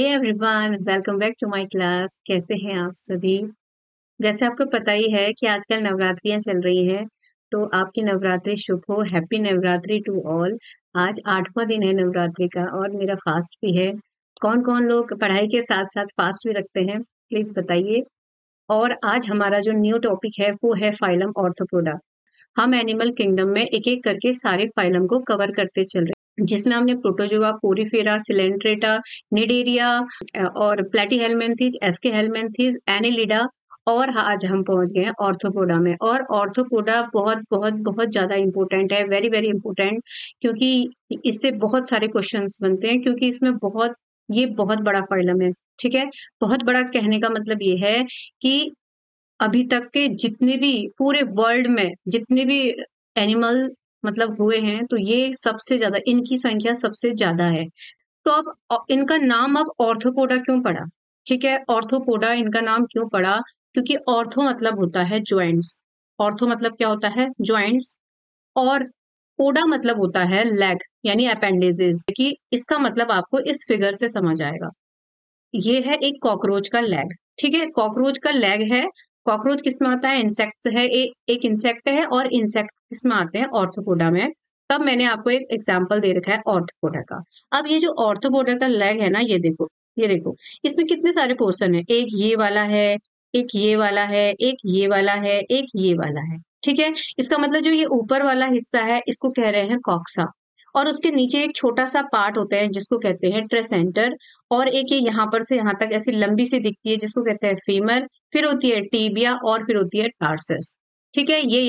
Hey everyone, welcome back to my class. कैसे हैं आप सभी? जैसे आपको पता ही है कि आजकल नवरात्रियां चल रही हैं, तो आपकी नवरात्रि शुभ हो। Happy Navratri to all. आज 8वां दिन है नवरात्रि का और मेरा फास्ट भी है। कौन कौन लोग पढ़ाई के साथ साथ फास्ट भी रखते हैं, प्लीज बताइए। और आज हमारा जो न्यू टॉपिक है वो है फाइलम ऑर्थोपोडा। हम एनिमल किंगडम में एक एक करके सारे फाइलम को कवर करते चल रहे हैं, जिसमें हमने प्रोटोजोआ, पोरीफेरा, सिलेंट्रेटा, निडेरिया और प्लेटीहेलमिन्थीज, एस्केहेलमिन्थीज, एनेलिडा और आज हम पहुंच गए हैं ऑर्थोपोडा में। और ऑर्थोपोडा बहुत बहुत बहुत ज्यादा इंपॉर्टेंट है, वेरी वेरी इंपॉर्टेंट, क्योंकि इससे बहुत सारे क्वेश्चंस बनते हैं, क्योंकि इसमें ये बहुत बड़ा फाइलम है। ठीक है, बहुत बड़ा कहने का मतलब ये है कि अभी तक के जितने भी पूरे वर्ल्ड में जितने भी एनिमल मतलब हुए हैं, तो ये सबसे ज्यादा, इनकी संख्या सबसे ज्यादा है। तो अब इनका नाम अब ऑर्थोपोडा क्यों पड़ा? ठीक है, ऑर्थोपोडा इनका नाम क्यों पड़ा? क्योंकि ऑर्थो मतलब होता है जॉइंट्स। ऑर्थो मतलब क्या होता है? जॉइंट्स। और पोडा मतलब होता है लेग, यानी अपेंडेजेस। कि इसका मतलब आपको इस फिगर से समझ आएगा। ये है एक कॉकरोच का लेग। ठीक है, कॉकरोच का लेग है। कॉकरोच किस में आता है? इंसेक्ट है। एक इंसेक्ट है, और इंसेक्ट किस में आते हैं? ऑर्थोपोडा में। तब मैंने आपको एक एग्जांपल दे रखा है ऑर्थोपोडा का। अब ये जो ऑर्थोपोडा का लेग है ना, ये देखो, ये देखो, इसमें कितने सारे पोर्शन है। एक ये वाला है, एक ये वाला है, एक ये वाला है, एक ये वाला है। ठीक है, इसका मतलब जो ये ऊपर वाला हिस्सा है इसको कह रहे हैं कॉक्सा। और उसके नीचे एक छोटा सा पार्ट होता है जिसको कहते हैं ट्रेसेंटर। और एक ये यहाँ पर से यहाँ तक ऐसी लंबी सी दिखती है जिसको कहते हैं फीमर। फिर होती है टीबिया और फिर होती है टार्सस। ठीक है, ये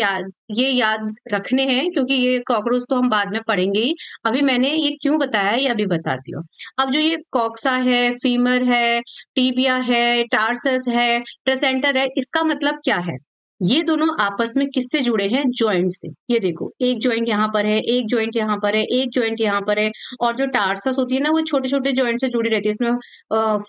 याद रखने हैं, क्योंकि ये कॉकरोच तो हम बाद में पढ़ेंगे ही। अभी मैंने ये क्यों बताया ये अभी बताती हूँ। अब जो ये कॉक्सा है, फीमर है, टीबिया है, टार्सस है, ट्रेसेंटर है, इसका मतलब क्या है? ये दोनों आपस में किससे जुड़े हैं? जॉइंट से। ये देखो, एक जॉइंट यहाँ पर है, एक जॉइंट यहाँ पर है, एक जॉइंट यहाँ पर है। और जो टार्सस होती है ना, वो छोटे छोटे जॉइंट से जुड़ी रहती है। इसमें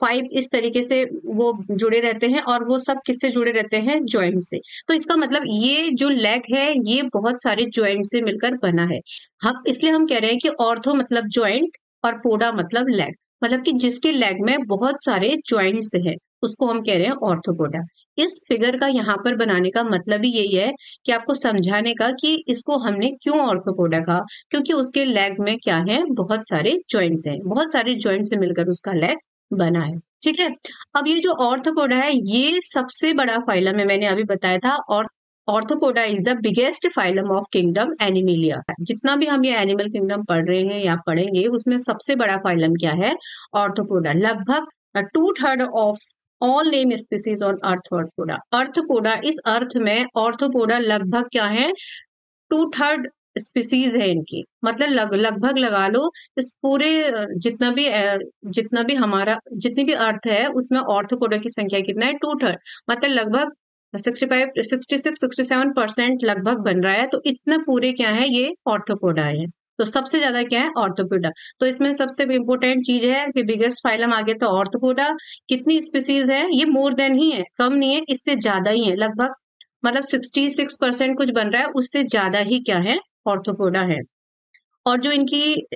5 इस तरीके से वो जुड़े रहते हैं, और वो सब किससे जुड़े रहते हैं? जॉइंट से। तो इसका मतलब ये जो लेग है ये बहुत सारे जॉइंट से मिलकर बना है। हम इसलिए हम कह रहे हैं कि ऑर्थो मतलब जॉइंट और पोडा मतलब लेग। मतलब कि जिसके लेग में बहुत सारे जॉइंट्स हैं, उसको हम कह रहे हैं ऑर्थोपोडा। इस फिगर का यहाँ पर बनाने का मतलब ही यही है कि आपको समझाने का कि इसको हमने क्यों ऑर्थोपोडा कहा। क्योंकि उसके लेग में क्या है? बहुत सारे जॉइंट्स हैं, बहुत सारे जॉइंट से मिलकर उसका लेग बना है। ठीक है, अब ये जो ऑर्थोपोडा है ये सबसे बड़ा फाइलम है, मैंने अभी बताया था। और arthropoda is the biggest phylum of kingdom Animalia. जितना भी हम ये एनिमल किंगडम पढ़ रहे हैं या पढ़ेंगे, उसमें सबसे बड़ा फाइलम क्या है? ऑर्थोपोडा। लगभग 2/3 of all name species on arthropoda. Arthropoda, इस अर्थ में ऑर्थोपोडा लगभग क्या है? 2/3 स्पीसीज है इनकी। मतलब लगभग लगा लो, इस पूरे जितना भी हमारा जितनी भी अर्थ है उसमें ऑर्थोपोडा की संख्या कितना है? 2/3। मतलब लगभग 65-66-67% लगभग बन रहा है। तो इतना पूरे क्या है? ये ऑर्थोपोडा है। तो सबसे ज्यादा क्या है? ऑर्थोपोडा। तो इसमें सबसे इम्पोर्टेंट चीज है कि बिगेस्ट फाइलम आगे तो ऑर्थोपोडा। कितनी स्पीसीज है? ये मोर देन ही है, कम नहीं है, इससे ज्यादा ही है। लगभग मतलब 66% कुछ बन रहा है, उससे ज्यादा ही क्या है? ऑर्थोपोडा है। और जो इनकी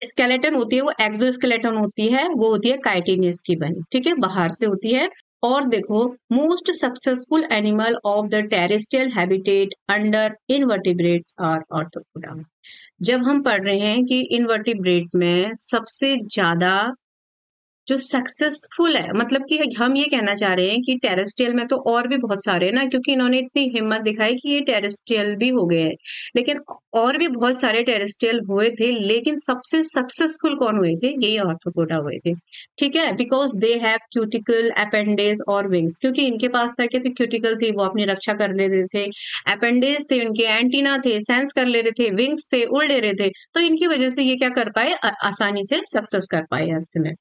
स्केलेटन होती है वो एक्सोस्केलेटन होती है, वो होती है काइटिनियस की बनी। ठीक है, बाहर से होती है। और देखो, most successful animal of the terrestrial habitat under invertebrates are arthropoda. जब हम पढ़ रहे हैं कि इनवर्टिब्रेट में सबसे ज्यादा जो सक्सेसफुल है, मतलब कि हम ये कहना चाह रहे हैं कि टेरेस्ट्रियल में तो और भी बहुत सारे हैं ना, क्योंकि इन्होंने इतनी हिम्मत दिखाई कि ये टेरेस्ट्रियल भी हो गए हैं। लेकिन और भी बहुत सारे टेरेस्ट्रियल हुए थे, लेकिन सबसे सक्सेसफुल कौन हुए थे? यही ऑर्थोपोडा हुए थे। ठीक है, because they have cuticle, appendage और विंग्स। क्योंकि इनके पास था कि क्यूटिकल थी, वो अपनी रक्षा कर ले रहे थे। अपेंडेज थे, उनके एंटीना थे, सेंस कर ले रहे थे। विंग्स थे, उड़ ले रहे थे। तो इनकी वजह से ये क्या कर पाए? आसानी से सक्सेस कर पाए अर्थ में।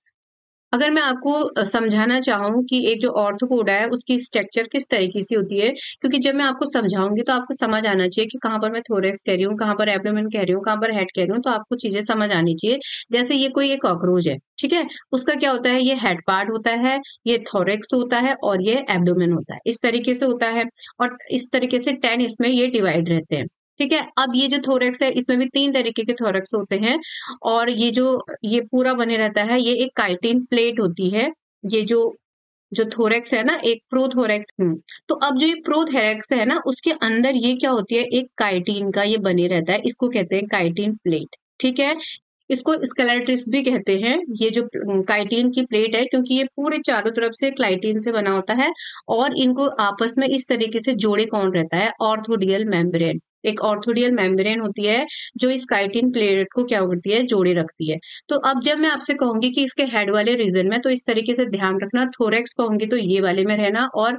अगर मैं आपको समझाना चाहूँ कि एक जो ऑर्थोपोडा है उसकी स्ट्रक्चर किस तरीके से होती है, क्योंकि जब मैं आपको समझाऊंगी तो आपको समझ आना चाहिए कि कहाँ पर मैं थोरेक्स कह रही हूँ, कहाँ पर एब्डोमेन कह रही हूँ, कहाँ पर हेड कह रही हूँ, तो आपको चीजें समझ आनी चाहिए। जैसे ये कोई एक कॉकरोच है, ठीक है, उसका क्या होता है? ये हेड पार्ट होता है, ये थोरेक्स होता है, और ये एब्डोमेन होता है। इस तरीके से होता है। और इस तरीके से 10 इसमें ये डिवाइड रहते हैं। ठीक है। अब ये जो थोरेक्स है इसमें भी 3 तरीके के थोरेक्स होते हैं और ये पूरा बने रहता है, ये एक काइटिन प्लेट होती है। ये जो थोरेक्स है ना, एक प्रोथोरेक्स। तो अब जो ये प्रोथोरेक्स है ना, उसके अंदर ये क्या होती है, एक काइटिन का ये बने रहता है, इसको कहते हैं काइटिन प्लेट। ठीक है। इसको स्केलेट्रिस भी कहते हैं, ये जो काइटिन की प्लेट है, क्योंकि ये पूरे चारों तरफ से क्लाइटिन से बना होता है और इनको आपस में इस तरीके से जोड़े कौन रहता है, ऑर्थोडियल मेम्ब्रेन। एक ऑर्थोडियल मेम्ब्रेन होती है जो इस काइटिन प्लेट को क्या होती है, जोड़े रखती है। तो अब जब मैं आपसे कहूंगी कि इसके हेड वाले रीजन में, तो इस तरीके से ध्यान रखना, थोरेक्स कहूंगी तो ये वाले में रहना, और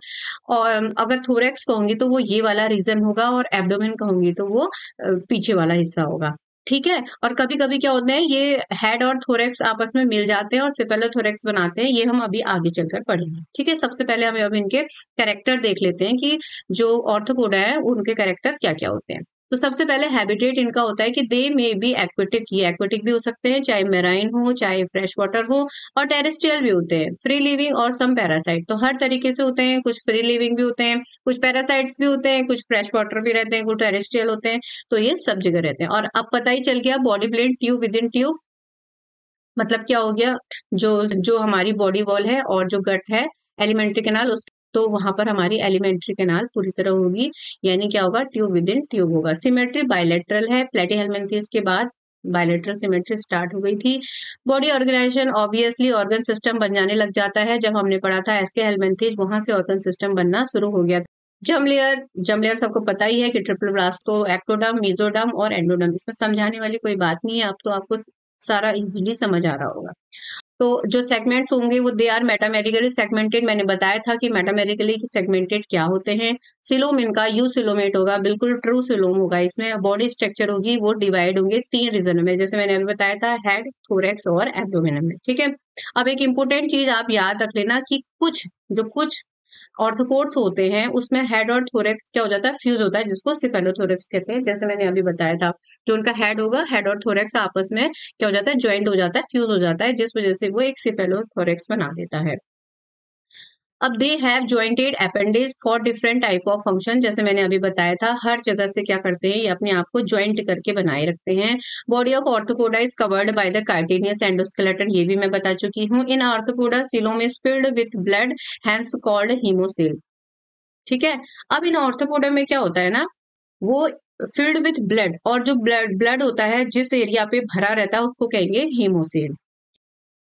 अगर थोरेक्स कहूंगी तो वो ये वाला रीजन होगा और एब्डोमेन कहूंगी तो वो पीछे वाला हिस्सा होगा। ठीक है। और कभी कभी क्या होता है, ये हेड और थोरेक्स आपस में मिल जाते हैं और सेफेलोथोरेक्स बनाते हैं, ये हम अभी आगे चलकर पढ़ेंगे। ठीक है। सबसे पहले हम अब इनके कैरेक्टर देख लेते हैं कि जो ऑर्थोपोडा है उनके कैरेक्टर क्या क्या होते हैं। तो सबसे पहले हैबिटेट इनका होता है कि दे मे बी एक्वेटिक, ये एक्वेटिक भी हो सकते हैं, चाहे मेराइन हो चाहे फ्रेश वाटर हो, और टेरेस्ट्रियल भी होते हैं, फ्री लिविंग और सम पैरासाइट। तो हर तरीके से होते हैं, कुछ फ्री लिविंग भी होते हैं, कुछ पैरासाइट्स भी होते हैं, कुछ फ्रेश वाटर भी रहते हैं, कुछ टेरेस्ट्रियल होते हैं। तो ये सब जगह रहते हैं। और अब पता ही चल गया, body plan tube within tube मतलब क्या हो गया, जो जो हमारी बॉडी वॉल है और जो गट है एलिमेंट्री कैनाल, उस तो वहां पर हमारी एलिमेंट्री कैनाल पूरी तरह होगी, यानी क्या होगा, ट्यूब विद इन ट्यूब होगा। सिमेट्री बायलैटरल है, प्लेटीहेल्मिन्थेस के बाद बायलैटरल सिमेट्री स्टार्ट हो गई थी। Body organisation obviously organ system बन जाने लग जाता है, जब हमने पढ़ा था एसके हेल्मिन्थेस, वहां से ऑर्गन सिस्टम बनना शुरू हो गया। जम लेयर सबको पता ही है कि ट्रिपल ब्लास्तो, एक्टोडर्म, मेसोडर्म और एंडोडर्म, इसमें समझाने वाली कोई बात नहीं है, अब तो आपको सारा इजीली समझ आ रहा होगा। तो जो सेगमेंट्स होंगे वो दे आर मेटामेरिकली सेगमेंटेड, मैंने बताया था कि मेटामेरिकली सेगमेंटेड क्या होते हैं। सिलोम इनका यू सिलोमेट होगा, बिल्कुल ट्रू सिलोम होगा। इसमें बॉडी स्ट्रक्चर होगी वो डिवाइड होंगे 3 रीजन में, जैसे मैंने अभी बताया था, हेड, थोरेक्स और एब्डोमेन में। ठीक है। अब एक इंपॉर्टेंट चीज आप याद रख लेना कि कुछ ऑर्थोपोड्स होते हैं उसमें हेड और थोरेक्स क्या हो जाता है, फ्यूज होता है, जिसको सिफेलोथोरेक्स कहते हैं। जैसे मैंने अभी बताया था, जो उनका हेड होगा, हेड और थोरेक्स आपस में क्या हो जाता है, ज्वाइंट हो जाता है, फ्यूज हो जाता है, जिस वजह से वो एक सिफेलोथोरेक्स बना देता है। अब they have jointed appendage for different type of function, जैसे मैंने अभी बताया था, हर जगह से क्या करते हैं, ये अपने आप को ज्वाइंट करके बनाए रखते हैं। Body of arthropoda is covered by the chitinous endoskeleton, ये भी मैं बता चुकी हूँ। In arthropoda coelom is filled with blood, hence called haemocoel. ठीक है। अब इन ऑर्थोपोडा में क्या होता है ना, वो फिल्ड विथ ब्लड, और जो ब्लड होता है जिस एरिया पे भरा रहता है उसको कहेंगे हीमोसील।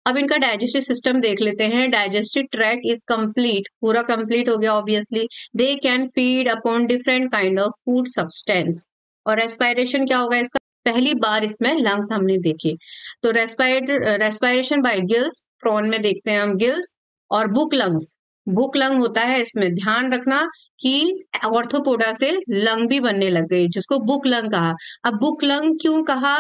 अब इनका डाइजेस्टिव सिस्टम देख लेते हैं। डाइजेस्टिव ट्रैक इज कंप्लीट, पूरा कंप्लीट हो गया obviously. They can feed upon different kind of food substance. और रेस्पायरेशन क्या होगा इसका, पहली बार इसमें लंग्स हमने देखे, तो रेस्पायरेशन बाय गिल्स, प्रॉन में देखते हैं हम गिल्स, और बुक लंग्स, बुक लंग होता है इसमें, ध्यान रखना कि ऑर्थोपोडा से लंग भी बनने लग गई, जिसको बुक लंग कहा। अब बुक लंग क्यों कहा,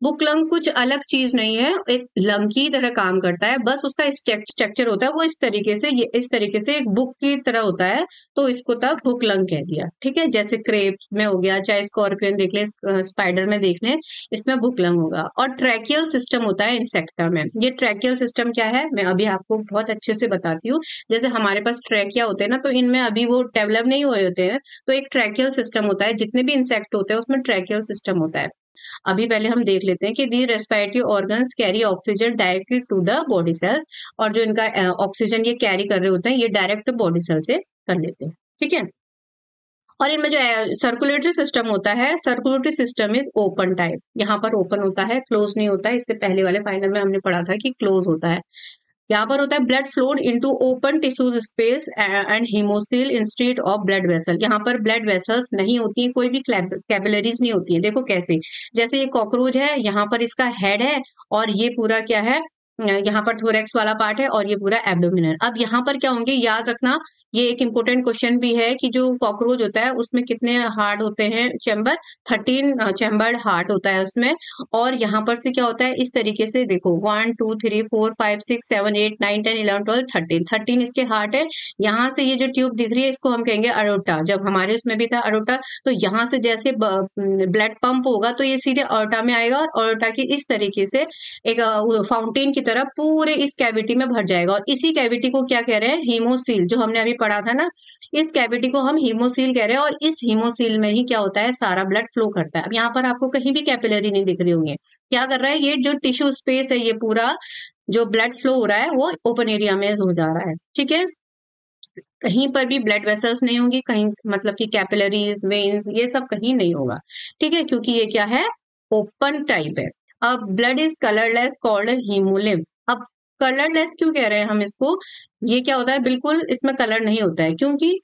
बुक लंग कुछ अलग चीज नहीं है, एक लंग की तरह काम करता है, बस उसका स्ट्रक्चर होता है वो इस तरीके से, ये इस तरीके से एक बुक की तरह होता है, तो इसको तब बुक लंग कह दिया। ठीक है। जैसे क्रेप में हो गया, चाहे स्कॉर्पियन देख ले, स्पाइडर में देख ले, इसमें बुक लंग होगा। और ट्रैकियल सिस्टम होता है इंसेक्टा में। ये ट्रैकियल सिस्टम क्या है, मैं अभी आपको बहुत अच्छे से बताती हूँ। जैसे हमारे पास ट्रैकिया होते हैं ना, तो इनमें अभी वो डेवलप नहीं हुए होते हैं, तो एक ट्रैकियल सिस्टम होता है, जितने भी इंसेक्ट होते हैं उसमें ट्रैकियल सिस्टम होता है। अभी पहले हम देख लेते हैं कि the respiratory organs carry oxygen directly to the body cells, और जो इनका ऑक्सीजन ये कैरी कर रहे होते हैं, ये डायरेक्ट बॉडी सेल से कर लेते हैं। ठीक है। और इनमें जो सर्कुलेटरी सिस्टम होता है, circulatory system is open type, यहाँ पर ओपन होता है, क्लोज नहीं होता है। इससे पहले वाले फाइनल में हमने पढ़ा था कि क्लोज होता है। यहाँ पर होता है blood flowed into open tissues space and haemocoel instead of blood vessel. यहाँ पर ब्लड वेसल्स नहीं होती है, कोई भी कैपिलरीज नहीं होती है। देखो कैसे, जैसे ये कॉकरोच है, यहाँ पर इसका हेड है और ये पूरा क्या है, यहाँ पर थोरेक्स वाला पार्ट है और ये पूरा एब्डोमिनल। अब यहाँ पर क्या होंगे, याद रखना, ये एक इंपॉर्टेंट क्वेश्चन भी है कि जो कॉकरोच होता है उसमें कितने हार्ट होते हैं, चैम्बर, 13 चैम्बर्ड हार्ट होता है उसमें। और यहाँ पर से क्या होता है, इस तरीके से देखो, 1 2 3 4 5 6 7 8 9 10 11 12 13 इसके हार्ट है। यहाँ से ये जो ट्यूब दिख रही है इसको हम कहेंगे अरोटा, जब हमारे उसमें भी था अरोटा, तो यहाँ से जैसे ब्लड पंप होगा तो ये सीधे अरोटा में आएगा, और अरोटा की इस तरीके से एक फाउंटेन की तरह पूरे इस कैविटी में भर जाएगा, और इसी कैविटी को क्या कह रहे हैं, हीमोसील, जो हमने अभी पढ़ा था ना, इस कैविटी को हम हीमोसील कह रहे हैं। और इस हीमोसील में ही क्या होता है, सारा ब्लड फ्लो करता है। अब यहाँ पर आपको कहीं भी कैपिलरी नहीं दिख रही होंगे, क्या कर रहा है, ये जो टिश्यू स्पेस है, ये पूरा जो ब्लड फ्लो हो रहा है वो ओपन एरिया में हो जा रहा है। ठीक है, कहीं पर भी ब्लड वेसल्स नहीं होंगी, कहीं मतलब कि कैपिलरीज, वेन्स, ये सब कहीं नहीं होगा। ठीक है, क्योंकि ये क्या है, ओपन टाइप है। अब blood is colourless called haemolymph. अब कलरलेस क्यों कह रहे हैं हम इसको, ये क्या होता है, बिल्कुल इसमें कलर नहीं होता है, क्योंकि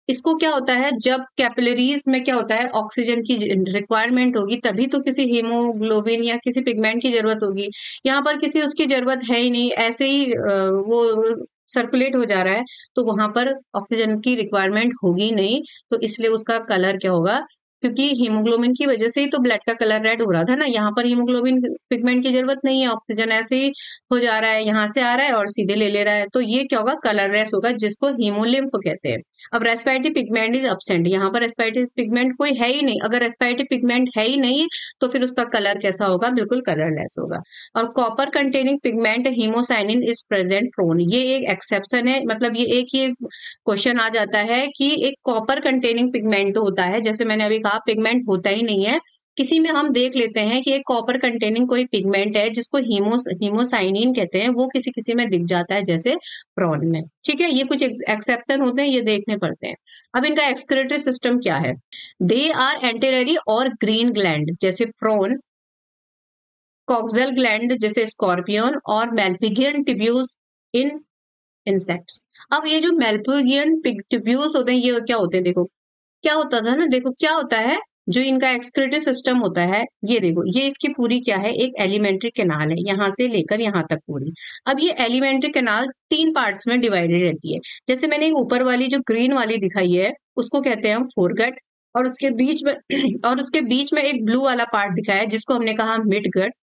इसको क्या होता है, जब कैपिलरीज में क्या होता है, ऑक्सीजन की रिक्वायरमेंट होगी, तभी तो किसी हीमोग्लोबिन या किसी पिगमेंट की जरूरत होगी। यहाँ पर किसी उसकी जरूरत है ही नहीं, ऐसे ही वो सर्कुलेट हो जा रहा है, तो वहां पर ऑक्सीजन की रिक्वायरमेंट होगी नहीं, तो इसलिए उसका कलर क्या होगा, क्योंकि हीमोग्लोबिन की वजह से ही तो ब्लड का कलर रेड हो रहा था ना। यहाँ पर हीमोग्लोबिन पिगमेंट की जरूरत नहीं है, ऑक्सीजन ऐसे ही हो जा रहा है, यहाँ से आ रहा है और सीधे ले रहा है, तो ये क्या होगा, कलरलेस होगा, जिसको हीमोलिम्फ कहते हैं। अब रेस्पिरेटरी पिगमेंट इज अब्सेंट, यहाँ पर रेस्पिरेटरी पिगमेंट कोई है ही नहीं। अगर रेस्पिरेटरी पिगमेंट है ही नहीं, तो फिर उसका कलर कैसा होगा, बिल्कुल कलरलेस होगा। और copper containing pigment haemocyanin is present prawn, ये एक एक्सेप्शन है, मतलब ये एक ये क्वेश्चन आ जाता है कि एक कॉपर कंटेनिंग पिगमेंट होता है, जैसे मैंने अभी कहा पिगमेंट होता ही नहीं है, किसी में हम देख लेते हैं कि एक कॉपर कंटेनिंग कोई पिगमेंट है जिसको हीमोसाइनिन कहते हैं, वो किसी किसी में दिख जाता है, जैसे प्रॉन में। ठीक है, ये कुछ एक्सेप्शन होते हैं, ये देखने पड़ते हैं। अब इनका एक्सक्रीटरी सिस्टम क्या है, दे आर एंटेररी और ग्रीन ग्लैंड जैसे प्रॉन, कॉक्सल ग्लैंड जैसे स्कॉर्पियन, और मेल्पिगियन ट्यूब्यूल्स इन इंसेक्ट्स। अब ये जो मेल्पिगियन ट्यूब्यूल्स होते हैं, ये क्या होते हैं, देखो क्या होता था ना, देखो क्या होता है, जो इनका एक्सक्रीटरी सिस्टम होता है, ये देखो, ये इसकी पूरी क्या है, एक एलिमेंट्री कैनाल है, यहाँ से लेकर यहाँ तक पूरी। अब ये एलिमेंट्री कैनाल 3 पार्ट्स में डिवाइडेड रहती है। जैसे मैंने ऊपर वाली जो ग्रीन वाली दिखाई है, उसको कहते हैं हम फोरगट, और उसके बीच में और उसके बीच में एक ब्लू वाला पार्ट दिखाया है, जिसको हमने कहा मिडगट,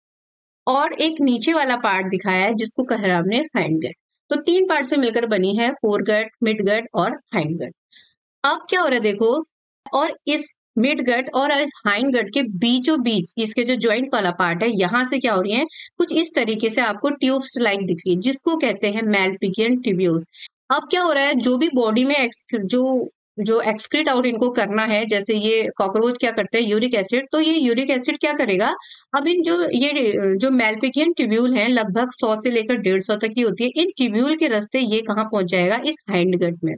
और एक नीचे वाला पार्ट दिखाया है, जिसको कह रहा हमने हाइंडगट। तो 3 पार्ट से मिलकर बनी है फोरगट, मिडगट और हाइंडगट। अब क्या हो रहा है, देखो, और इस मिडगट और इस हाइंडगट के बीचों बीच इसके जो जॉइंट वाला पार्ट है, यहाँ से क्या हो रही है, कुछ इस तरीके से आपको ट्यूब्स लाइक दिख रही है, जिसको कहते हैं मेल्पिगियन ट्यूब्यूल्स। अब क्या हो रहा है, जो भी बॉडी में जो एक्सक्रीट आउट इनको करना है, जैसे ये कॉकरोच क्या करते हैं, यूरिक एसिड, तो ये यूरिक एसिड क्या करेगा, अब इन जो मेल्पिगियन ट्यूब्यूल हैं, लगभग 100 से लेकर 150 तक की होती है, इन ट्यूब्यूल के रास्ते ये कहाँ पहुंच जाएगा, इस हाइंडगट में।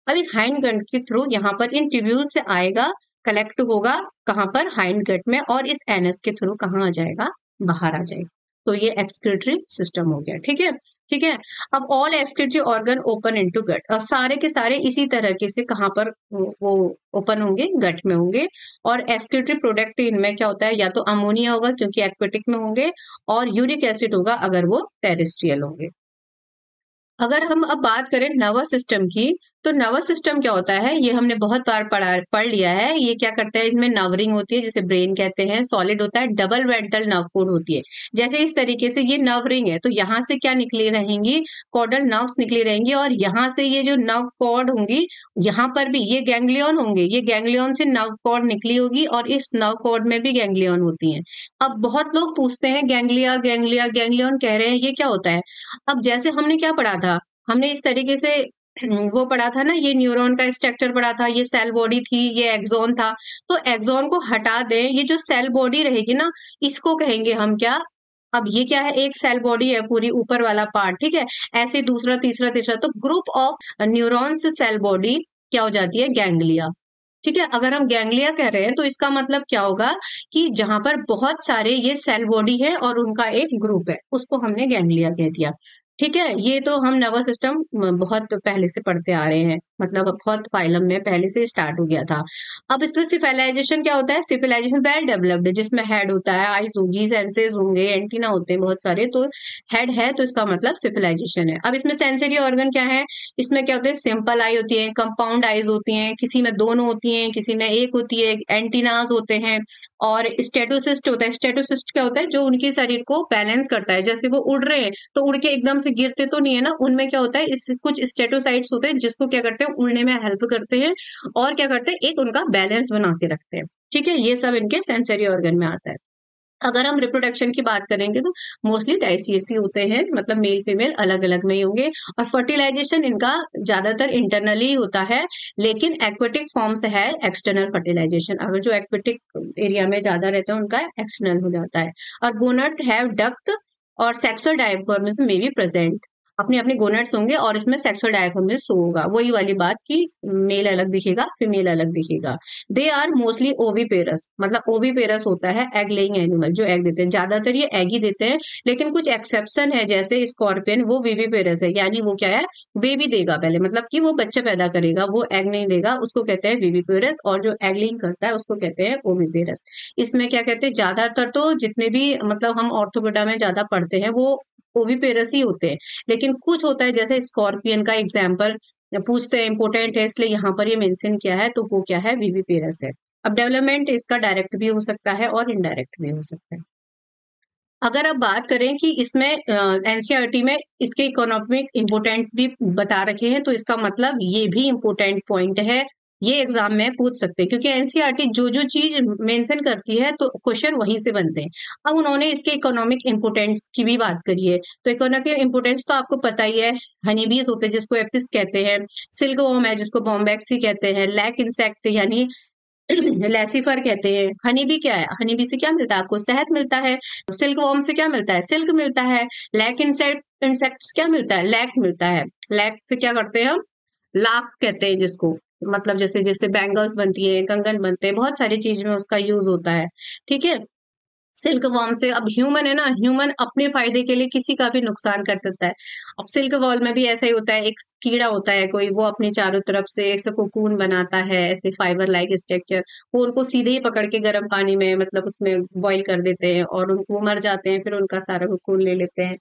अब इस हाइंड गट के थ्रू यहाँ पर इन ट्यूब्यूल से आएगा, कलेक्ट होगा कहाँ पर, हाइंड गट में, और इस एनएस के थ्रू कहाँ आ जाएगा, बाहर आ जाएगा। तो ये एक्सक्रीटरी सिस्टम हो गया। ठीक है, ठीक है। अब all excretory organ open into gut, और सारे के सारे इसी तरीके से कहाँ पर वो ओपन होंगे, गट में होंगे। और एक्सक्रीटरी प्रोडक्ट इनमें क्या होता है, या तो अमोनिया होगा क्योंकि एक्वेटिक में होंगे, और यूरिक एसिड होगा अगर वो टेरेस्ट्रियल होंगे। अगर हम अब बात करें नर्वस सिस्टम की, तो नर्वस सिस्टम क्या होता है, ये हमने बहुत बार पढ़ लिया है। ये क्या करता है, इसमें नर्वरिंग होती है, जिसे ब्रेन कहते हैं, सॉलिड होता है, डबल वेंट्रल नर्व कोड होती है। जैसे इस तरीके से ये नर्वरिंग है, तो यहाँ से क्या निकली रहेंगी, कॉर्डल नर्व्स निकली रहेंगी, और यहाँ से ये जो नर्व कॉर्ड होंगी, यहाँ पर भी ये गैंग्लियन होंगे, ये गैंग्लियन से नर्व कॉर्ड निकली होगी, और इस नर्व कॉर्ड में भी गैंग्लियन होती हैं। अब बहुत लोग पूछते हैं गैंग्लिया गैंग्लिया गैंग्लियन कह रहे हैं, ये क्या होता है। अब जैसे हमने क्या पढ़ा था, हमने इस तरीके से वो पढ़ा था ना, ये न्यूरॉन का स्ट्रक्चर पढ़ा था, ये सेल बॉडी थी, ये एक्सॉन था। तो एक्सॉन को हटा दें, ये जो सेल बॉडी रहेगी ना, इसको कहेंगे हम क्या, अब ये क्या है, एक सेल बॉडी है पूरी, ऊपर वाला पार्ट, ठीक है, ऐसे दूसरा तीसरा तीसरा, तो group of neurons cell body क्या हो जाती है, गैंग्लिया। ठीक है, अगर हम गैंग्लिया कह रहे हैं, तो इसका मतलब क्या होगा कि जहां पर बहुत सारे ये सेल बॉडी है और उनका एक ग्रुप है, उसको हमने गैंग्लिया कह दिया। ठीक है, ये तो हम नर्वस सिस्टम बहुत पहले से पढ़ते आ रहे हैं, मतलब बहुत फाइलम में पहले से स्टार्ट हो गया था। अब इसमें सिफेलाइजेशन क्या होता है, सिफेलाइजेशन वेल डेवलप्ड, जिसमें हेड होता है, आईज होगी, सेंसेस होंगे, एंटीना होते हैं बहुत सारे, तो हेड है, तो इसका मतलब सिफेलाइजेशन है। अब इसमें सेंसरी ऑर्गन क्या है, इसमें क्या होते हैं, सिंपल आई होती है, कंपाउंड आईज होती हैं, किसी में दोनों होती हैं, किसी में एक होती है, एंटीनाज होते हैं, और स्टेटोसिस्ट होता है। स्टेटोसिस्ट क्या होता है, जो उनके शरीर को बैलेंस करता है, जैसे वो उड़ रहे हैं तो उड़ के एकदम से गिरते तो नहीं है ना, उनमें क्या होता है, इस कुछ स्टेटोसाइट्स होते हैं, जिसको क्या करते हैं, उड़ने में हेल्प करते हैं, और क्या करते हैं, एक उनका बैलेंस बना के रखते हैं। ठीक है, ये सब इनके सेंसरी ऑर्गन में आता है। अगर हम रिप्रोडक्शन की बात करेंगे तो मोस्टली डाइसियस ही होते हैं, मतलब मेल फीमेल अलग अलग में ही होंगे। और फर्टिलाइजेशन इनका ज्यादातर इंटरनली होता है, लेकिन एक्वेटिक फॉर्म्स है एक्सटर्नल फर्टिलाइजेशन। अगर जो एक्वेटिक एरिया में ज्यादा रहते हैं उनका एक्सटर्नल हो जाता है। और गोनट हैव डक्ट और सेक्सुअल डायफॉर्मिज्म में बी प्रेजेंट। अपने अपने गोनेट्स होंगे और इसमें सेक्सुअल डायफॉर्मिज्म होगा। वही वाली बात कि मेल अलग दिखेगा, फीमेल अलग दिखेगा। दे आर मोस्टली ओवीपेरस, मतलब ओवीपेरस होता है एग लेइंग एनिमल, जो एग देते हैं। ज्यादातर ये एग ही देते हैं, लेकिन कुछ एक्सेप्शन है, जैसे स्कॉर्पियन, वो विविपेरस है, यानी वो क्या है, बेबी देगा पहले, मतलब कि वो बच्चा पैदा करेगा, वो एग नहीं देगा, उसको कहते हैं विविपेरस। और जो एग लेइंग करता है उसको कहते हैं ओवीपेरस। इसमें क्या कहते हैं, ज्यादातर तो जितने भी मतलब हम ऑर्थोपेडा में ज्यादा पढ़ते हैं वो ओवीपेरस ही होते हैं। लेकिन कुछ होता है जैसे स्कॉर्पियन का एग्जाम्पल पूछते हैं, इंपोर्टेंट है इसलिए यहाँ पर ये मेंशन किया है, तो वो क्या है, विविपेरस है। अब डेवलपमेंट इसका डायरेक्ट भी हो सकता है और इनडायरेक्ट भी हो सकता है। अगर आप बात करें कि इसमें एनसीईआरटी में इसके इकोनॉमिक इम्पोर्टेंस भी बता रखे हैं, तो इसका मतलब ये भी इम्पोर्टेंट पॉइंट है, ये एग्जाम में पूछ सकते हैं, क्योंकि एनसीईआरटी जो जो चीज मेंशन करती है तो क्वेश्चन वहीं से बनते हैं। अब उन्होंने इसके इकोनॉमिक इम्पोर्टेंस की भी बात करी है, तो इकोनॉमिक इम्पोर्टेंस तो आपको पता ही है। हनीबीज होते हैं जिसको एपिस कहते हैं, सिल्क वॉर्म है जिसको बॉम्बैक्सी कहते हैं, लैक इंसेक्ट यानी लेसिफर कहते हैं। हनी बी क्या है, हनी बी से क्या मिलता है आपको, शहद मिलता है। सिल्क वॉर्म से क्या मिलता है, सिल्क मिलता है। लैक इंसेक्ट, इंसेक्ट क्या मिलता है, लैक मिलता है। लैक से क्या करते हैं हम, लाख कहते हैं जिसको, मतलब जैसे जैसे बैंगल्स बनती है, कंगन बनते हैं, बहुत सारी चीज में उसका यूज होता है। ठीक है। सिल्क वॉर्म से, अब ह्यूमन है ना, ह्यूमन अपने फायदे के लिए किसी का भी नुकसान कर देता है। अब सिल्क वॉर्म में भी ऐसा ही होता है, एक कीड़ा होता है कोई, वो अपनी चारों तरफ से एक कोकून बनाता है, ऐसे फाइबर लाइक स्ट्रक्चर। वो उनको सीधे ही पकड़ के गर्म पानी में, मतलब उसमें बॉईल कर देते हैं और उनको मर जाते हैं, फिर उनका सारा कोकून ले लेते हैं।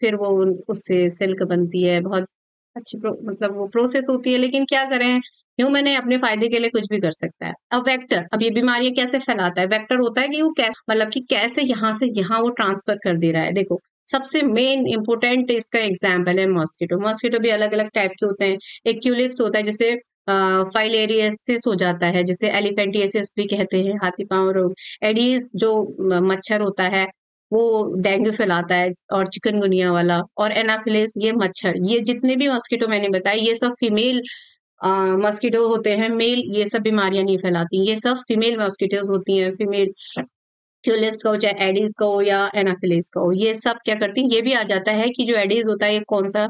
फिर वो उससे सिल्क बनती है, बहुत अच्छी मतलब वो प्रोसेस होती है। लेकिन क्या करें, ह्यूमन है, अपने फायदे के लिए कुछ भी कर सकता है। अब वेक्टर, अब ये बीमारियां कैसे फैलाता है, वेक्टर होता है कि वो कैसे, मतलब कि कैसे यहाँ से यहाँ वो ट्रांसफर कर दे रहा है। देखो सबसे मेन इंपोर्टेंट इसका एग्जाम्पल है मॉस्किटो। मॉस्किटो भी अलग अलग टाइप के होते हैं। एक क्यूलिक्स होता है जिसे फाइलेरियसिस हो जाता है, जिसे एलिफेंटियासिस भी कहते हैं, हाथी पांव रोग। एडीज जो मच्छर होता है वो डेंगू फैलाता है, और चिकनगुनिया वाला। और एनाफिलिस, ये मच्छर, ये जितने भी मॉस्किटो मैंने बताए ये सब फीमेल मॉस्किटो होते हैं। मेल ये सब बीमारियां नहीं फैलाती, ये सब फीमेल मॉस्किटोज होती हैं। फीमेल क्यूलिप्स का हो, चाहे एडीज का हो या एनाफिलिस का हो, ये सब क्या करती हैं, ये भी आ जाता है कि जो एडीज होता है ये कौन सा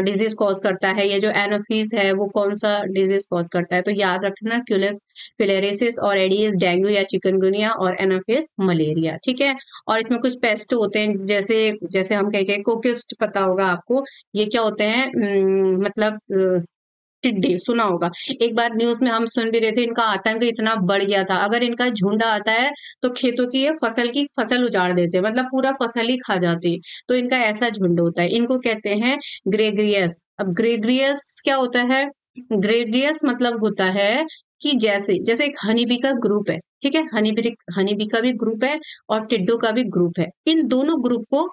डिजीज कॉज करता है, ये जो एनाफिस है वो कौन सा डिजीज कॉज करता है। तो याद रखना, क्यूलिप्स फिलेरिसिस और एडीज डेंगू या चिकनगुनिया, और एनाफिस मलेरिया। ठीक है। और इसमें कुछ पेस्ट होते हैं, जैसे जैसे हम कहेंगे कोकिस्ट, पता होगा आपको, ये क्या होते हैं, मतलब टिड्डे सुना होगा। एक बार न्यूज में हम सुन भी रहे थे, इनका आतंक इतना बढ़ गया था, अगर इनका झुंड आता है तो खेतों की ये फसल की फसल उजाड़ देते हैं, मतलब पूरा फसल ही खा जाते हैं। तो इनका ऐसा झुंड होता है, इनको कहते हैं ग्रेग्रियस। अब ग्रेग्रियस क्या होता है, ग्रेग्रियस मतलब होता है कि जैसे जैसे एक हनी बी का ग्रुप है, ठीक है, हनी बी का भी ग्रुप है और टिड्डो का भी ग्रुप है। इन दोनों ग्रुप को,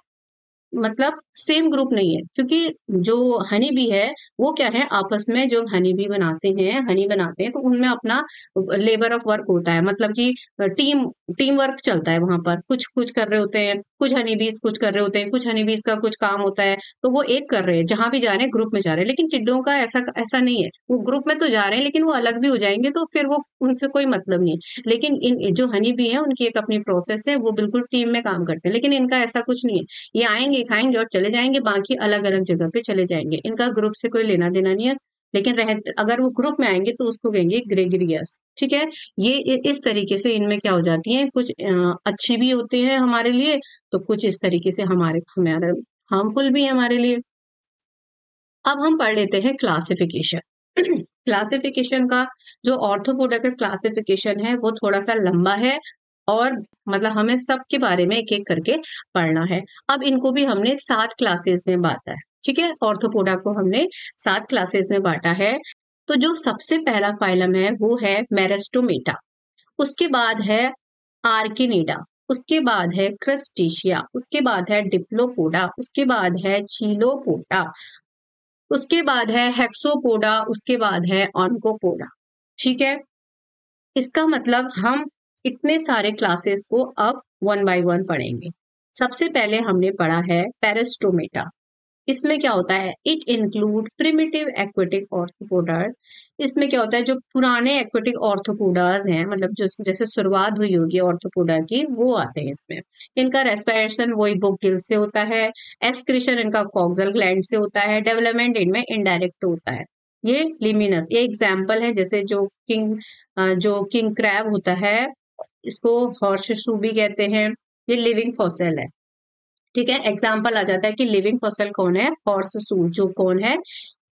मतलब सेम ग्रुप नहीं है, क्योंकि जो हनी बी है वो क्या है, आपस में जो हनी बी बनाते हैं, हनी बनाते हैं, तो उनमें अपना लेबर ऑफ वर्क होता है, मतलब कि टीम टीम वर्क चलता है वहां पर। कुछ कुछ कर रहे होते हैं, कुछ हनी बीज कुछ कर रहे होते हैं, कुछ हनी बीज का कुछ काम होता है, तो वो एक कर रहे हैं, जहां भी जा रहे हैं ग्रुप में जा रहे हैं। लेकिन टिड्डों का ऐसा ऐसा नहीं है, वो ग्रुप में तो जा रहे हैं लेकिन वो अलग भी हो जाएंगे, तो फिर वो उनसे कोई मतलब नहीं है। लेकिन इन जो हनी बी है उनकी एक अपनी प्रोसेस है, वो बिल्कुल टीम में काम करते हैं। लेकिन इनका ऐसा कुछ नहीं है, ये आएंगे खाएंगे और चले जाएंगे, बाकी अलग अलग जगह पे चले जाएंगे, इनका ग्रुप से कोई लेना देना नहीं है। लेकिन अगर वो ग्रुप में आएंगे तो उसको कहेंगे ग्रेगरियस। ठीक है। ये इस तरीके से इनमें क्या हो जाती है, कुछ अच्छी भी होते हैं हमारे लिए, तो कुछ इस तरीके से हमारे हमारे हार्मफुल भी है हमारे लिए। अब हम पढ़ लेते हैं क्लासिफिकेशन। क्लासिफिकेशन का जो ऑर्थोपोडा का क्लासिफिकेशन है वो थोड़ा सा लंबा है, और मतलब हमें सबके बारे में एक एक करके पढ़ना है। अब इनको भी हमने 7 क्लासेस में बांटा है। ठीक है, ऑर्थोपोडा को हमने 7 क्लासेस में बांटा है। तो जो सबसे पहला फाइलम है वो है मेरिस्टोमेटा, उसके बाद है आर्किनीडा, उसके बाद है क्रस्टेशिया, उसके बाद है डिप्लोपोडा, उसके बाद है चीलोपोडा, उसके बाद है हेक्सोपोडा, उसके बाद है ऑन्कोपोडा। ठीक है। इसका मतलब हम इतने सारे क्लासेस को अब वन बाय वन पढ़ेंगे। सबसे पहले हमने पढ़ा है पेरिस्टोमेटा। इसमें क्या होता है, it include primitive aquatic arthropoda. इसमें क्या होता है, जो पुराने एक्वेटिक ऑर्थोपोडास हैं, मतलब जो जैसे शुरुआत हुई होगी ऑर्थोपोडा की, वो आते हैं इसमें। इनका रेस्पिरेशन वही बुक गिल से होता है, एक्सक्रीशन इनका कॉक्सल ग्लैंड से होता है, डेवलपमेंट इनमें इनडायरेक्ट होता है। ये लिमिनस, ये एग्जाम्पल है, जैसे जो किंग क्रैब होता है, इसको हॉर्सशू भी कहते हैं, ये लिविंग फॉसिल है। ठीक है, एग्जाम्पल आ जाता है कि लिविंग फॉसिल कौन है, हॉर्सशू, जो कौन है,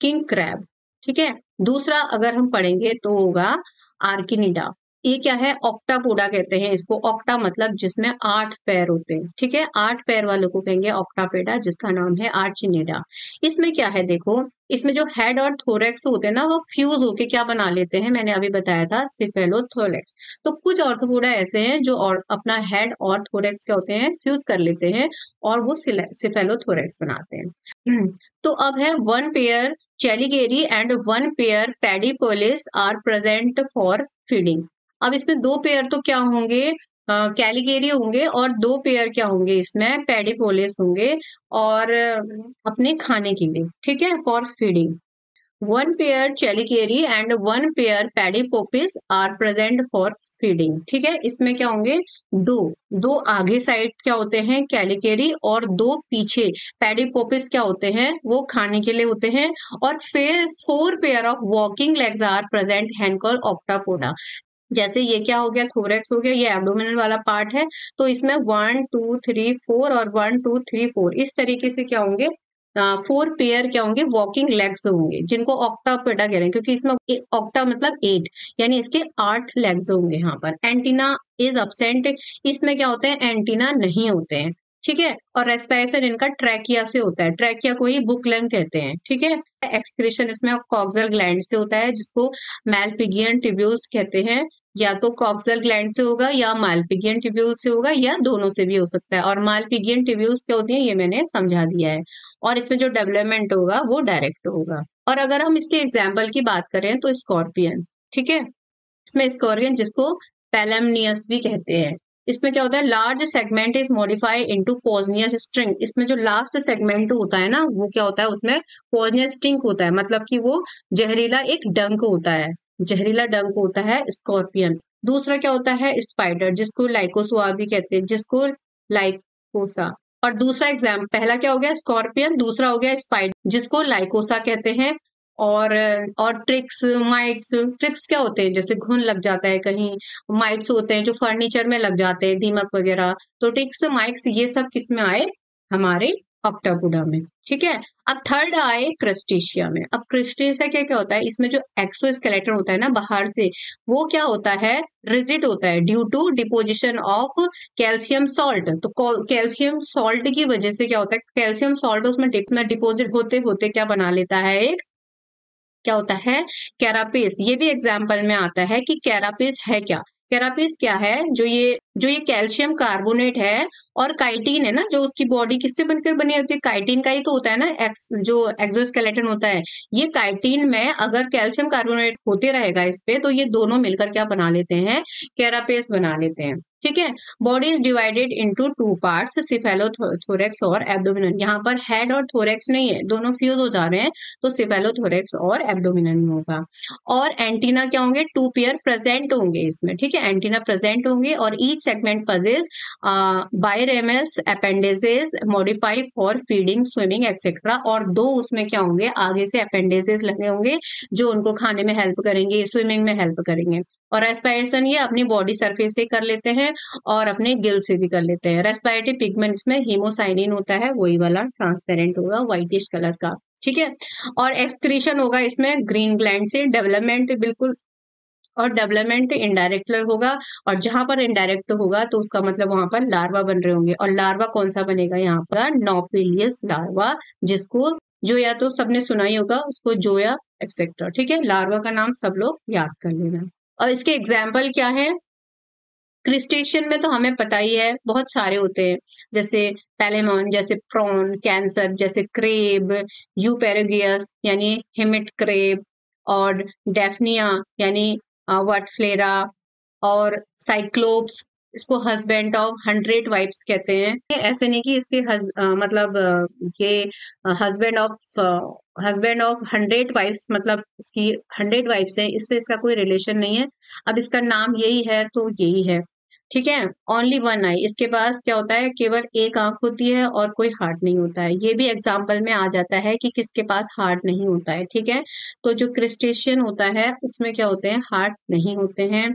किंग क्रैब। ठीक है, दूसरा अगर हम पढ़ेंगे तो होगा आर्किनिडा। ये क्या है, ऑक्टापोडा कहते हैं इसको। ऑक्टा मतलब जिसमें 8 पैर होते हैं। ठीक है, 8 पैर वालों को कहेंगे ऑक्टापेडा, जिसका नाम है आर्चिनिडा। इसमें क्या है, देखो, इसमें जो हेड और थोरेक्स होते हैं ना, वो फ्यूज होके क्या बना लेते हैं, मैंने अभी बताया था, सिफेलोथोरेक्स। तो कुछ ऑर्थोपोडा ऐसे हैं जो और अपना हेड और थोरेक्स क्या होते हैं, फ्यूज कर लेते हैं और वो सिफेलोथोरेक्स बनाते हैं। तो अब है one pair chelicerae and one pair pedipalps are present for feeding. अब इसमें 2 पेयर तो क्या होंगे, कैलिगेरी होंगे, और 2 पेयर क्या होंगे, इसमें पैडीपोलिस होंगे, और अपने खाने के लिए। ठीक है, for feeding. One pair chelicerae and one pair pedipalps are present for feeding. ठीक है, इसमें क्या होंगे, दो दो आगे साइड क्या होते हैं, कैलिकेरी, और 2 पीछे पैडीपोपिस क्या होते हैं, वो खाने के लिए होते हैं। और फिर 4 pair of walking legs are present, and octopoda. जैसे ये क्या हो गया, थोरेक्स हो गया, ये एब्डोमिनल वाला पार्ट है, तो इसमें 1 2 3 4 और 1 2 3 4 इस तरीके से क्या होंगे, 4 पेयर क्या होंगे, वॉकिंग लेग्स होंगे, जिनको ऑक्टापेडा कह रहे हैं, क्योंकि इसमें ऑक्टा मतलब 8, यानी इसके 8 लेग्स होंगे। यहाँ पर एंटीना इज अब्सेंट, इसमें क्या होते हैं, एंटीना नहीं होते हैं। ठीक है, और रेस्पिरेशन इनका ट्रैकिया से होता है, ट्रैकिया को ही बुक लेंथ कहते हैं। ठीक है, एक्सक्रीशन इसमें कॉक्सल ग्लैंड से होता है, जिसको मैलपिगियन ट्यूब्यूल्स कहते हैं। या तो कॉक्सल ग्लैंड से होगा, या मालपिगियन ट्यूब्यूल से होगा, या दोनों से भी हो सकता है। और मालपिगियन ट्यूब्यूल्स क्या होती है, ये मैंने समझा दिया है। और इसमें जो डेवलपमेंट होगा वो डायरेक्ट होगा। और अगर हम इसके एग्जाम्पल की बात करें तो स्कॉर्पियन। ठीक है, इसमें स्कॉर्पियन, जिसको पैलेमनियस भी कहते हैं, इसमें क्या होता है, large segment is modified into poisonous sting. इसमें जो लास्ट सेगमेंट होता है ना, वो क्या होता है, उसमें पोजनियस स्ट्रिंग होता है, मतलब कि वो जहरीला एक डंक होता है, जहरीला डंक होता है स्कॉर्पियन। दूसरा क्या होता है, स्पाइडर, जिसको लाइकोसोआ भी कहते हैं, जिसको लाइकोसा। और दूसरा एग्जाम, पहला क्या हो गया, स्कॉर्पियन, दूसरा हो गया स्पाइडर, जिसको लाइकोसा कहते हैं। और ट्रिक्स, माइट्स, ट्रिक्स क्या होते हैं, जैसे घुन लग जाता है कहीं, माइट्स होते हैं जो फर्नीचर में लग जाते हैं, दीमक वगैरह। तो टिक्स, माइट्स, ये सब किस में आए, हमारे ऑक्टापोडा में। ठीक है, अब थर्ड आए क्रस्टेशिया में। अब क्रस्टेशिया क्या क्या होता है, इसमें जो एक्सोस्केलेटन होता है ना बाहर से, वो क्या होता है, रिजिड होता है, due to deposition of calcium salt. तो कैल्शियम सॉल्ट की वजह से क्या होता है, कैल्शियम सॉल्ट उसमें डिपोजिट होते होते क्या बना लेता है, एक क्या होता है, कैरापेस। ये भी एग्जाम्पल में आता है कि कैरापेस है क्या। कैरापेस क्या है, जो ये कैल्शियम कार्बोनेट है और काइटिन है ना, जो उसकी बॉडी किससे बनकर बनी होती है, काइटिन का ही तो होता है ना, जो एक्सोस्केलेटन होता है। ये काइटिन में अगर कैल्शियम कार्बोनेट होते रहेगा इस पे, तो ये दोनों मिलकर क्या बना लेते हैं, कैरापेस बना लेते हैं। ठीक है, body is divided into 2 parts, cephalothorax और एब्डोमिनल। यहाँ पर हेड और थोरेक्स नहीं है, दोनों फ्यूज हो जा रहे हैं, तो सिफेलोथोरेक्स और एब्डोमिनल में होगा। और एंटीना क्या होंगे, 2 पेयर प्रेजेंट होंगे इसमें। ठीक है, एंटीना प्रेजेंट होंगे, और each segment possesses biramous appendages modified for feeding, swimming etcetera. और 2 उसमें क्या होंगे, आगे से अपेंडेजेस लगे होंगे, जो उनको खाने में हेल्प करेंगे, स्विमिंग में हेल्प करेंगे। और रेस्पिरेशन ये अपनी बॉडी सरफेस से कर लेते हैं, और अपने गिल से भी कर लेते हैं। रेस्पिरेटरी पिगमेंट्स में हीमोसाइनिन होता है, वही वाला ट्रांसपेरेंट होगा, व्हाइटिश कलर का। ठीक है, और एक्सक्रीशन होगा इसमें ग्रीन ग्लैंड से। डेवलपमेंट बिल्कुल, और डेवलपमेंट इनडायरेक्ट होगा, और जहां पर इनडायरेक्ट होगा तो उसका मतलब वहां पर लार्वा बन रहे होंगे। और लार्वा कौन सा बनेगा, यहाँ पर नॉपिलियस लार्वा, जिसको जो या तो सबने सुना ही होगा उसको जोया एक्सेट्रा। ठीक है, लार्वा का नाम सब लोग याद कर लेना। और इसके एग्जाम्पल क्या है, क्रिस्टेशियन में तो हमें पता ही है, बहुत सारे होते हैं, जैसे पैलेमॉन, जैसे प्रॉन, कैंसर, जैसे क्रेब, यूपेरेगियस यानी हिमिट क्रेब, और डेफनिया यानी वर्टफ्लेरा, और साइक्लोप्स, इसको हस्बैंड ऑफ 100 वाइफ्स कहते हैं। ये ऐसे नहीं कि इसके मतलब ये हस्बैंड ऑफ 100 वाइफ्स मतलब इसकी 100 वाइफ्स है, इससे इसका कोई रिलेशन नहीं है। अब इसका नाम यही है तो यही है, ठीक है। ओनली वन आई, इसके पास क्या होता है, केवल एक आंख होती है और कोई हार्ट नहीं होता है। ये भी एग्जाम्पल में आ जाता है कि किसके पास हार्ट नहीं होता है, ठीक है। तो जो क्रिस्टेशियन होता है उसमें क्या होते हैं, हार्ट नहीं होते हैं।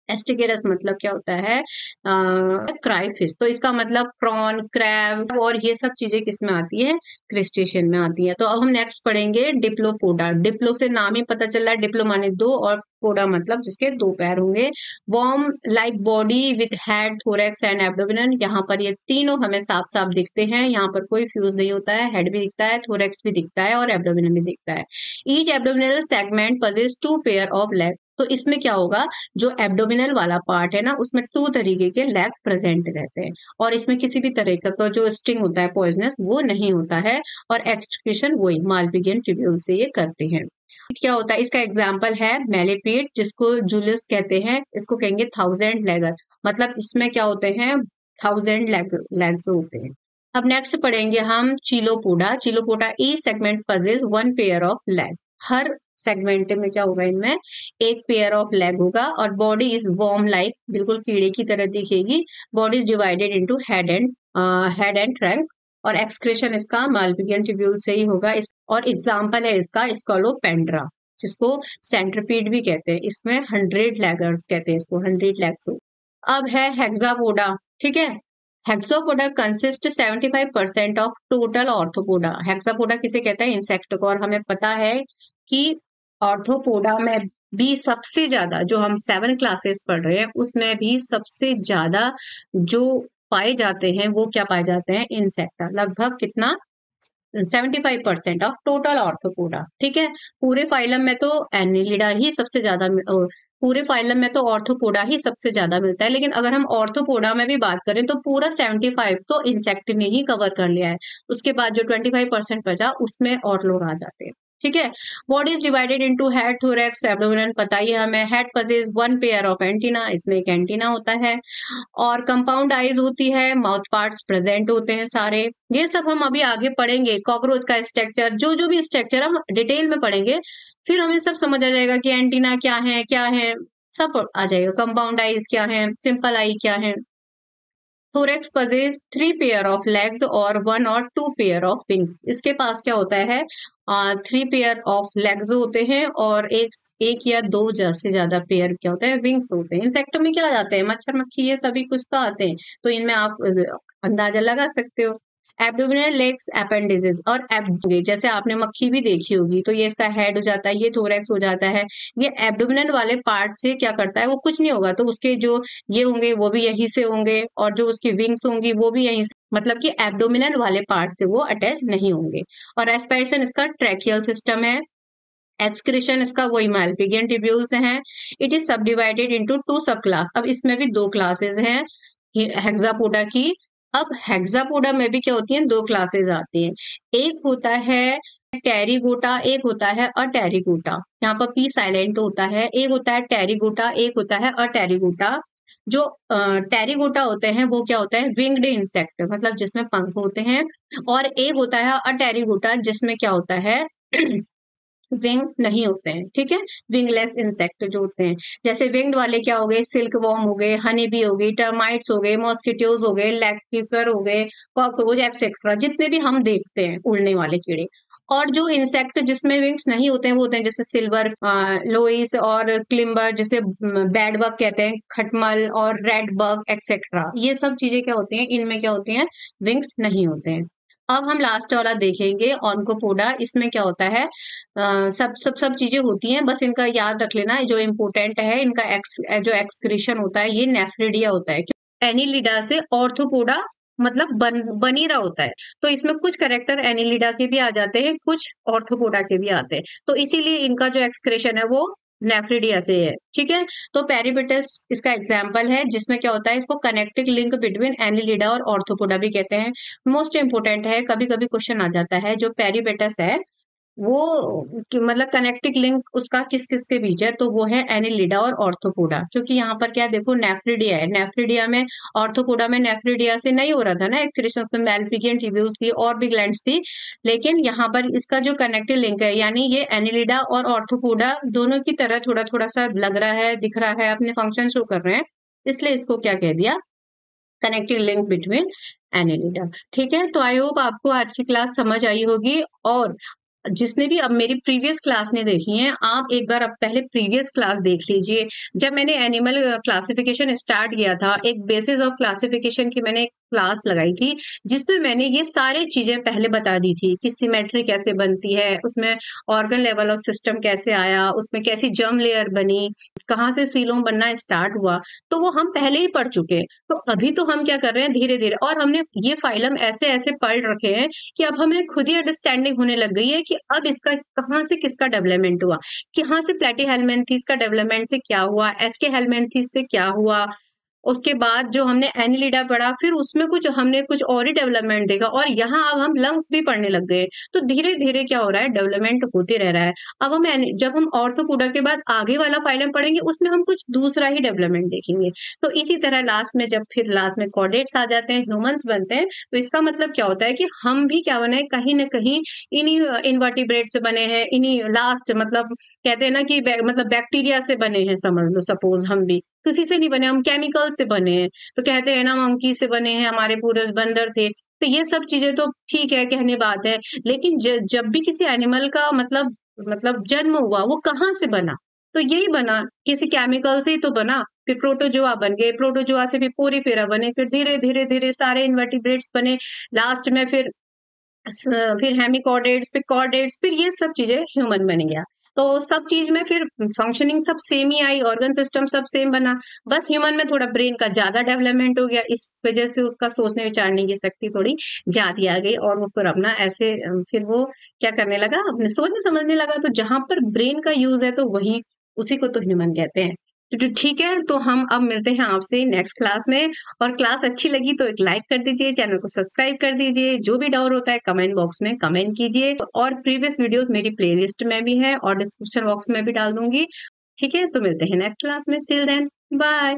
एस्टिकेरस मतलब क्या होता है, क्राइफिश। तो इसका मतलब प्रॉन, क्रैब और ये सब चीजें किस में आती है, क्रिस्टेशियन में आती है। तो अब हम नेक्स्ट पढ़ेंगे डिप्लोपोडा। डिप्लो से नाम ही पता चल रहा है, डिप्लो माने दो और पोडा मतलब जिसके दो पैर होंगे। Worm like body with head, thorax and abdomen. यहाँ पर ये तीनों हमें साफ साफ दिखते हैं, यहाँ पर कोई फ्यूज नहीं होता है। हेड भी दिखता है, थोरैक्स भी दिखता है और एब्डोमिन भी दिखता है। Each abdominal segment possess 2 pair of leg. तो इसमें क्या होगा, जो एब्डोमिनल वाला पार्ट है ना उसमें 2 तरीके के लेग प्रेजेंट रहते हैं और इसमें किसी भी तरह का जो स्टिंग होता है पॉइजनस वो नहीं होता है। और एक्सक्रीशन वही मालपिजियन ट्यूब्यूल से ये करते हैं। क्या होता है, इसका एग्जाम्पल है मेलिपीड, जिसको जूलिस कहते हैं, इसको कहेंगे 1000 लेगर। मतलब इसमें क्या होते हैं, 1000 लेग्स होते हैं। अब नेक्स्ट पढ़ेंगे हम Chilopoda. Chilopoda E segment possess 1 pair of leg. Her segment में क्या होगा, इनमें एक पेयर ऑफ लेग होगा और बॉडी इज वॉर्म लाइक, बिल्कुल कीड़े की तरह दिखेगी। Body is divided into head and trunk. और एक्सक्रेशन इसका मालपिजियन ट्यूब्यूल से ही होगा। और एग्जाम्पल है इसका स्कोलोपेंड्रा, जिसको सेंट्रीपीड भी कहते हैं। इसमें 100 लेगर्स कहते हैं इसको, 100 लेग्स। अब है हेक्सापोडा, ठीक है। Hexapoda consist 75% of total arthropoda. Hexapoda किसे कहते हैं, इंसेक्ट को। और हमें पता है कि ऑर्थोपोडा में भी सबसे ज्यादा, जो हम 7 क्लासेस पढ़ रहे हैं उसमें भी सबसे ज्यादा जो पाए जाते हैं वो क्या पाए जाते हैं, इंसेक्टा। लगभग कितना, 75% ऑफ टोटल ऑर्थोपोडा, ठीक है। पूरे फाइलम में तो एनिलिडा ही सबसे ज्यादा पूरे फाइलम में तो ऑर्थोपोडा ही सबसे ज्यादा मिलता है, लेकिन अगर हम ऑर्थोपोडा में भी बात करें तो पूरा 75 तो इंसेक्ट ने ही कवर कर लिया है। उसके बाद जो 25% बचा उसमें और लोग आ जाते हैं, ठीक है। Body is divided into head, thorax, abdomen. पता ही है हमें। Head possess 1 pair of antenna, इसमें एक एंटीना होता है। और कंपाउंड आईज होती है, माउथ पार्ट्स प्रेजेंट होते हैं सारे। ये सब हम अभी आगे पढ़ेंगे, कॉकरोच का स्ट्रक्चर, जो जो भी स्ट्रक्चर हम डिटेल में पढ़ेंगे, फिर हमें सब समझ आ जाएगा कि एंटीना क्या है, सब आ जाएगा। कंपाउंड आईज क्या है, सिंपल आई क्या है। Thorax possess 3 pair of legs और 1 और 2 पेयर ऑफ विंग्स। इसके पास क्या होता है, 3 पेयर ऑफ लेग्स होते हैं और एक या दो से ज्यादा पेयर क्या होते हैं, विंग्स होते हैं। इंसेक्ट में क्या आ जाते हैं, मच्छर मक्खी ये सभी कुछ तो आते हैं, तो इनमें आप अंदाजा लगा सकते हो। Abdominal legs appendices. और जैसे आपने मक्खी भी देखी होगी, तो ये इसका हेड हो जाता है, ये थोरैक्स हो जाता है। ये एब्डोमिनल वाले पार्ट से क्या करता है, वो कुछ नहीं होगा, तो उसके जो ये होंगे वो भी यहीं से होंगे और जो उसकी विंग्स होंगी वो भी यहीं से, मतलब कि एब्डोमिनल वाले पार्ट से वो अटैच नहीं होंगे। और रेस्पिरेशन इसका ट्रैकियल सिस्टम है। एक्सक्रीशन इसका वही मालपिजियन ट्यूब्यूल्स हैं। इट इज सब डिवाइडेड इनटू 2 सब क्लास। अब इसमें भी 2 क्लासेस हैं हेक्सापोडा की। अब हेक्सापोडा में भी क्या होती हैं, 2 क्लासेस आती हैं। एक होता है टेरिगोटा, एक होता है अटेरिगोटा। यहाँ पर पी साइलेंट होता है। एक होता है टेरिगोटा, एक होता है अटेरिगोटा। जो टेरिगोटा होते हैं वो क्या होता है, विंग्ड इंसेक्ट, मतलब जिसमें पंख होते हैं। और एक होता है अटेरिगोटा, जिसमें क्या होता है विंग नहीं होते हैं, ठीक है। विंगलेस इंसेक्ट जो होते हैं, जैसे विंग्ड वाले क्या हो गए, सिल्क वॉर्म हो गए, हनी बी हो गई, टर्माइट्स हो गए, मॉस्किटोज हो गए, लैक्टिफर हो गए, कॉकरोच एक्सेट्रा, जितने भी हम देखते हैं उड़ने वाले कीड़े। और जो इंसेक्ट जिसमें विंग्स नहीं होते हैं वो होते हैं जैसे सिल्वर लोइस और क्लिम्बर, जिसे बैड बग कहते हैं, खटमल और रेड बग एक्सेट्रा। ये सब चीजें क्या होती हैं, इनमें क्या होती हैं, विंग्स नहीं होते हैं। अब हम लास्ट वाला देखेंगे ऑन्कोपोडा। इसमें क्या होता है, सब चीजें होती हैं, बस इनका याद रख लेना जो इम्पोर्टेंट है, इनका जो एक्सक्रीशन होता है ये नेफ्रिडिया होता है। एनिलिडा से ऑर्थोपोडा मतलब बन ही रहा होता है, तो इसमें कुछ कैरेक्टर एनिलिडा के भी आ जाते हैं, कुछ ऑर्थोपोडा के भी आते हैं, तो इसीलिए इनका जो एक्सक्रेशन है वो नेफ्रिडिया से है, ठीक है। तो पेरिपेटस इसका एग्जाम्पल है, जिसमें क्या होता है, इसको कनेक्टिंग लिंक बिटवीन एनिलिडा और ऑर्थोपोडा भी कहते हैं। मोस्ट इंपोर्टेंट है, कभी कभी क्वेश्चन आ जाता है, जो पेरिपेटस है मतलब कनेक्टिंग लिंक उसका किस किस के बीच है, तो वो है एनिलिडा और ऑर्थोपोडा। क्योंकि यहाँ पर क्या है, देखो नेफ्रिडिया है, नेफ्रिडिया में, ऑर्थोपोडा में नेफ्रिडिया से नहीं हो रहा था ना एक्सक्रीशन, उसमें मेलपिगियन ट्यूब्यूल्स थी और भी ग्लैंड्स थी। लेकिन यहाँ पर इसका जो कनेक्टिव लिंक है, यानी ये एनिलिडा और ऑर्थोपोडा दोनों की तरह थोड़ा थोड़ा सा लग रहा है, दिख रहा है, अपने फंक्शन शो कर रहे हैं, इसलिए इसको क्या कह दिया, कनेक्टिव लिंक बिटवीन एनिलिडा। ठीक है, तो आई होप आपको आज की क्लास समझ आई होगी। और जिसने भी अब मेरी प्रीवियस क्लास ने देखी है, आप एक बार अब पहले प्रीवियस क्लास देख लीजिए। जब मैंने एनिमल क्लासिफिकेशन स्टार्ट किया था, एक बेसिस ऑफ क्लासिफिकेशन की मैंने क्लास लगाई थी, जिसमें मैंने ये सारी चीजें पहले बता दी थी कि सिमेट्री कैसे बनती है, उसमें ऑर्गन लेवल ऑफ सिस्टम कैसे आया, उसमें कैसी जर्म लेयर बनी, कहाँ से सीलोम बनना स्टार्ट हुआ, तो वो हम पहले ही पढ़ चुके हैं। तो अभी तो हम क्या कर रहे हैं, धीरे धीरे, और हमने ये फाइलम ऐसे ऐसे पढ़ रखे हैं कि अब हमें खुद ही अंडरस्टैंडिंग होने लग गई है कि अब इसका कहाँ से किसका डेवलपमेंट हुआ, कहाँ से प्लेटीहेल्मिन्थीस का डेवलपमेंट से क्या हुआ, एस्के हेल्मिन्थीस से क्या हुआ। उसके बाद जो हमने एनिलिडा पढ़ा, फिर उसमें कुछ हमने कुछ और ही डेवलपमेंट देखा, और यहाँ अब हम लंग्स भी पढ़ने लग गए। तो धीरे धीरे क्या हो रहा है, डेवलपमेंट होते रह रहा है। अब हम जब हम ऑर्थोपोडा के बाद आगे वाला फाइलम पढ़ेंगे, उसमें हम कुछ दूसरा ही डेवलपमेंट देखेंगे। तो इसी तरह लास्ट में, जब फिर लास्ट में कॉर्डेट्स आ जाते हैं, ह्यूमंस बनते हैं, तो इसका मतलब क्या होता है कि हम भी क्या बने, कहीं ना कहीं इन्हीं इन्वर्टिब्रेट से बने हैं, इन्हीं लास्ट, मतलब कहते हैं ना कि मतलब बैक्टीरिया से बने हैं, समझ लो, सपोज हम भी किसी से नहीं बने, हम केमिकल से बने हैं। तो कहते हैं ना, मंकी से बने हैं, हमारे पूर्वज बंदर थे। तो ये सब चीजें तो ठीक है, कहने बात है, लेकिन जब भी किसी एनिमल का मतलब जन्म हुआ, वो कहाँ से बना, तो यही बना, किसी केमिकल से ही तो बना। फिर प्रोटोजोआ बन गए, प्रोटोजोआ से फिर पोरीफेरा बने, फिर धीरे धीरे धीरे सारे इन्वर्टिब्रेट्स बने, लास्ट में फिर हेमिकॉर्डेट्स, फिर कॉर्डेट्स, फिर ये सब चीजें ह्यूमन बन गया। तो सब चीज में फिर फंक्शनिंग सब सेम ही आई, ऑर्गन सिस्टम सब सेम बना। बस ह्यूमन में थोड़ा ब्रेन का ज्यादा डेवलपमेंट हो गया, इस वजह से उसका सोचने विचारने की शक्ति थोड़ी ज्यादा आ गई, और वो फिर अपना ऐसे फिर वो क्या करने लगा, अपने सोचने समझने लगा। तो जहां पर ब्रेन का यूज है, तो वही, उसी को तो ह्यूमन कहते हैं। तो ठीक है, तो हम अब मिलते हैं आपसे नेक्स्ट क्लास में। और क्लास अच्छी लगी तो एक लाइक कर दीजिए, चैनल को सब्सक्राइब कर दीजिए, जो भी डाउट होता है कमेंट बॉक्स में कमेंट कीजिए, और प्रीवियस वीडियोस मेरी प्लेलिस्ट में भी है और डिस्क्रिप्शन बॉक्स में भी डाल दूंगी। ठीक है, तो मिलते हैं नेक्स्ट क्लास में, टिल देन बाय।